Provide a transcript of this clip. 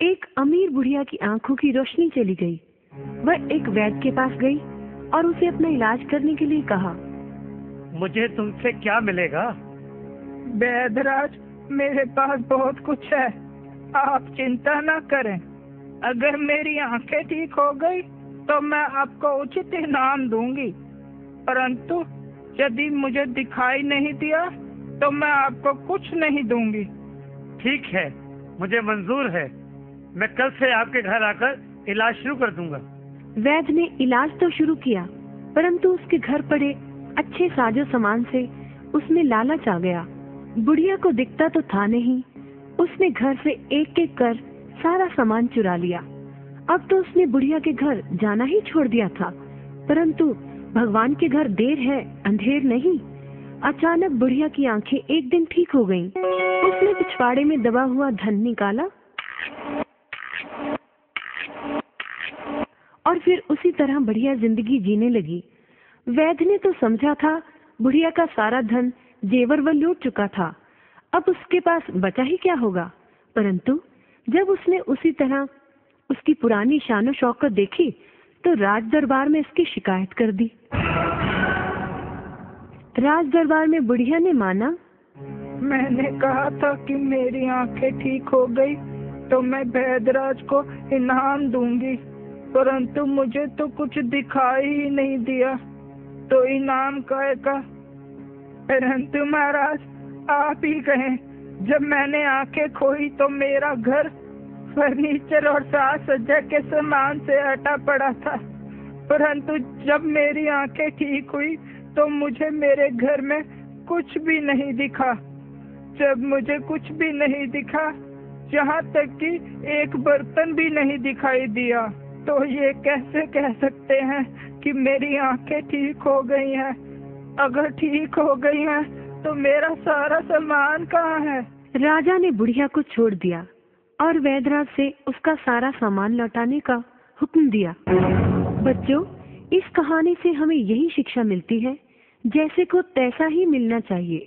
एक अमीर बुढ़िया की आंखों की रोशनी चली गई। वह एक वैद्य के पास गई और उसे अपना इलाज करने के लिए कहा। मुझे तुमसे क्या मिलेगा? वैद्यराज, मेरे पास बहुत कुछ है, आप चिंता न करें। अगर मेरी आंखें ठीक हो गई तो मैं आपको उचित इनाम दूंगी, परंतु यदि मुझे दिखाई नहीं दिया तो मैं आपको कुछ नहीं दूंगी। ठीक है, मुझे मंजूर है। मैं कल से आपके घर आकर इलाज शुरू कर दूंगा। वैद्य ने इलाज तो शुरू किया, परंतु उसके घर पड़े अच्छे साजो सामान से उसमें लालच आ गया। बुढ़िया को दिखता तो था नहीं, उसने घर से एक एक कर सारा सामान चुरा लिया। अब तो उसने बुढ़िया के घर जाना ही छोड़ दिया था, परंतु भगवान के घर देर है अंधेर नहीं। अचानक बुढ़िया की आंखें एक दिन ठीक हो गईं। उसने पिछवाड़े में दबा हुआ धन निकाला और फिर उसी तरह बढ़िया जिंदगी जीने लगी। वैद्य ने तो समझा था बुढ़िया का सारा धन जेवर व लूट चुका था, अब उसके पास बचा ही क्या होगा। परंतु जब उसने उसी तरह उसकी पुरानी शानो शौकत देखी तो राज दरबार में इसकी शिकायत कर दी। राज दरबार में बुढ़िया ने माना, मैंने कहा था कि मेरी आंखें ठीक हो गई तो मैं वैद्यराज को इनाम दूंगी, परंतु मुझे तो कुछ दिखाई ही नहीं दिया, तो इनाम का। परंतु महाराज, आप ही कहें, जब मैंने आंखें खोई तो मेरा घर फर्नीचर और साज सज्जा के सामान से अटा पड़ा था, परंतु जब मेरी आंखें ठीक हुई तो मुझे मेरे घर में कुछ भी नहीं दिखा। जब मुझे कुछ भी नहीं दिखा, यहाँ तक कि एक बर्तन भी नहीं दिखाई दिया, तो ये कैसे कह सकते हैं कि मेरी आंखें ठीक हो गई हैं? अगर ठीक हो गई हैं तो मेरा सारा सामान कहाँ है? राजा ने बुढ़िया को छोड़ दिया और वैद्यराज से उसका सारा सामान लौटाने का हुक्म दिया। बच्चों, इस कहानी से हमें यही शिक्षा मिलती है, जैसे को तैसा ही मिलना चाहिए।